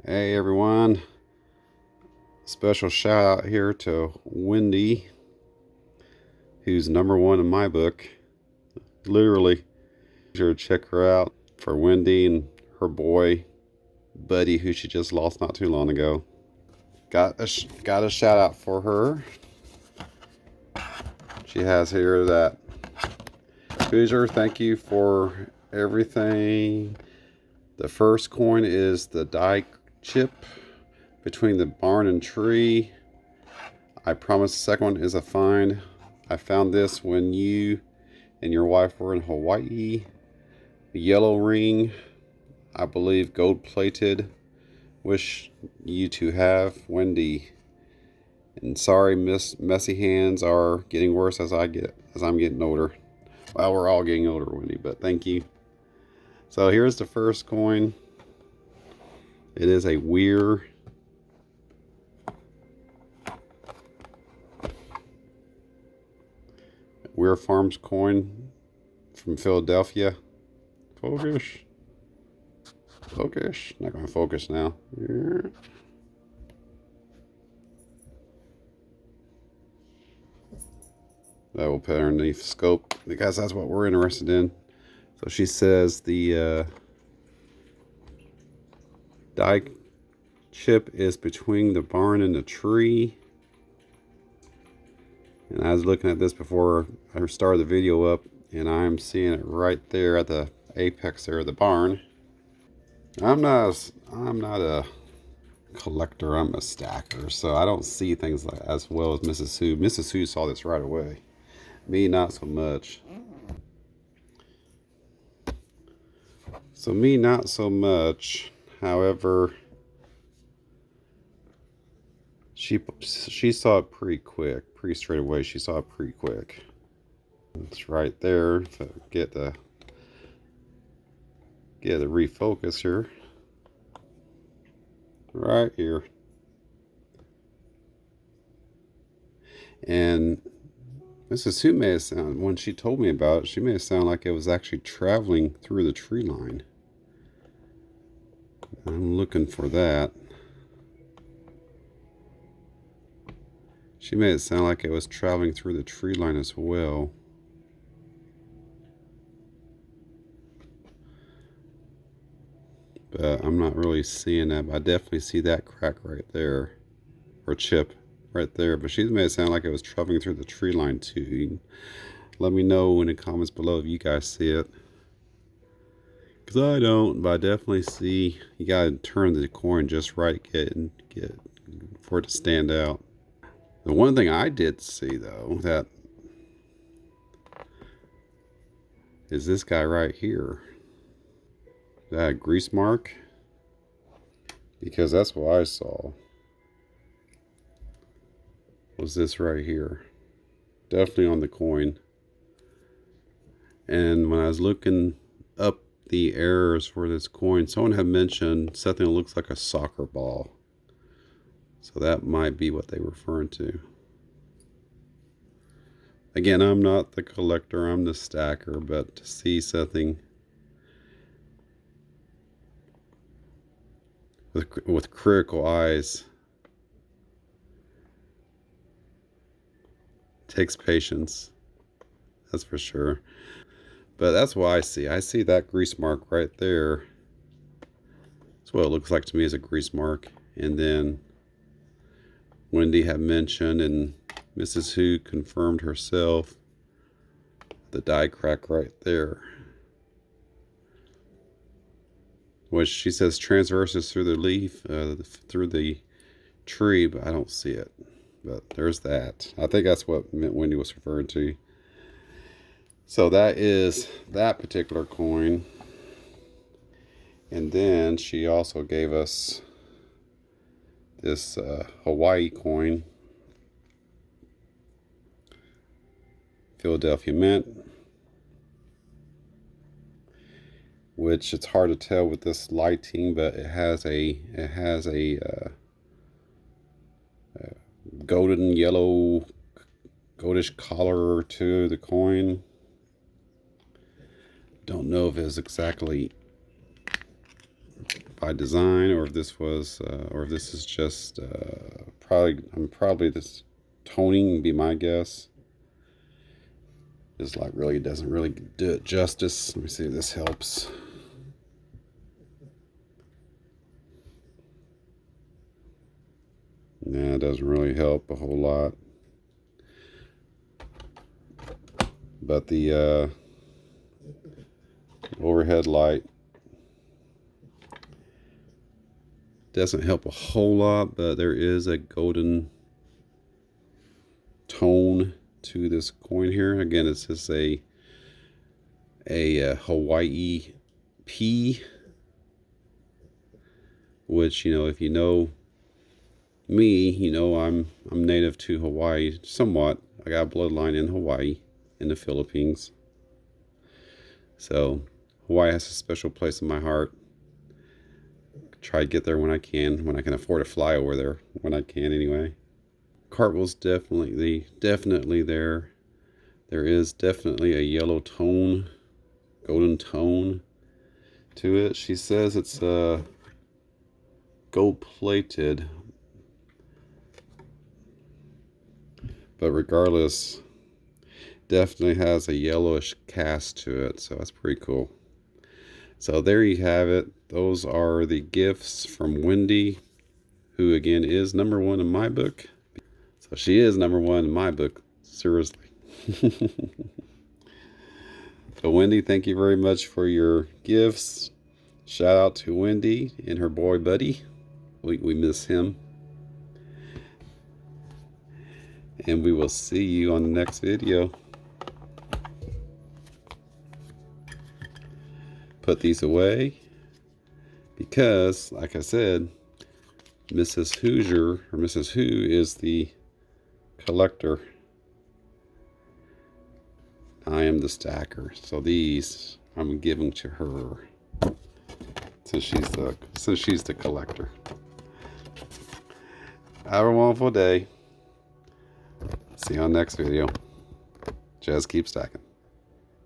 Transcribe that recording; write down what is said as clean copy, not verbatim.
Hey everyone, special shout out here to Wendy, who's #1 in my book. Literally, be sure to check her out for Wendy and her boy, Buddy, who she just lost not too long ago. Got a shout out for her. She has here that, Hoosier, thank you for everything. The first coin is the die chip between the barn and tree. I promise the second one is a find. I found this when you and your wife were in Hawaii. The yellow ring, I believe gold plated. Wish you to have, Wendy. And sorry, messy hands are getting worse as I'm getting older. Well, we're all getting older, Wendy, but thank you. So here's the first coin. It is a Weir Farms coin from Philadelphia. Focus. Not going to focus now. That will put underneath the scope because that's what we're interested in. So she says the die chip is between the barn and the tree. And I was looking at this before I started the video up, and I'm seeing it right there at the apex there of the barn. I'm not a collector, I'm a stacker, so I don't see things like as well as Mrs. Sue. Mrs. Sue saw this right away. Me, not so much. However, she saw it pretty quick, pretty straight away. She saw it pretty quick. It's right there. To get the refocus here. Right here. And Mrs. Sue may have sounded, when she told me about it, she may have sounded like it was actually traveling through the tree line. I'm looking for that. She made it sound like it was traveling through the tree line as well. But I'm not really seeing that. But I definitely see that crack right there. Or chip right there. But she made it sound like it was traveling through the tree line too. Let me know in the comments below if you guys see it. Because I don't, but I definitely see you gotta turn the coin just right get for it to stand out. The one thing I did see though, that is this guy right here. Is that a grease mark? Because that's what I saw. Was this right here. Definitely on the coin. And when I was looking up the errors for this coin, someone had mentioned something that looks like a soccer ball. So that might be what they were referring to. Again, I'm not the collector, I'm the stacker, but to see something with critical eyes takes patience. That's for sure. But that's what I see. I see that grease mark right there. That's what it looks like to me as a grease mark. And then Wendy had mentioned, and Mrs. Who confirmed herself, the die crack right there. Which she says transverses through the leaf, through the tree, but I don't see it. But there's that. I think that's what Wendy was referring to. So that is that particular coin. And then she also gave us this Hawaii coin. Philadelphia Mint. Which it's hard to tell with this lighting, but it has a golden yellow, goldish color to the coin. Don't know if it's exactly by design, or if this was, or if this is just probably this toning would be my guess. This like really doesn't really do it justice. Let me see if this helps. Nah, it doesn't really help a whole lot. But the overhead light doesn't help a whole lot, but there is a golden tone to this coin here. Again, it's just a Hawaii P, which, you know, if you know me, you know I'm native to Hawaii somewhat. I got a bloodline in Hawaii, in the Philippines. So Hawaii has a special place in my heart. Try to get there when I can afford to fly over there, when I can anyway. Cartwheel's definitely there. There is definitely a yellow tone, golden tone to it. She says it's gold plated, but regardless, definitely has a yellowish cast to it, so that's pretty cool. So there you have it. Those are the gifts from Wendy, who again is #1 in my book. So she is #1 in my book, seriously. So Wendy, thank you very much for your gifts. Shout out to Wendy and her boy Buddy. We miss him. And we will see you on the next video. Put these away because, like I said, Mrs. Hoosier, or Mrs. Who, is the collector. I am the stacker. So these I'm giving to her since she's the collector. Have a wonderful day. See you on the next video. Just keep stacking.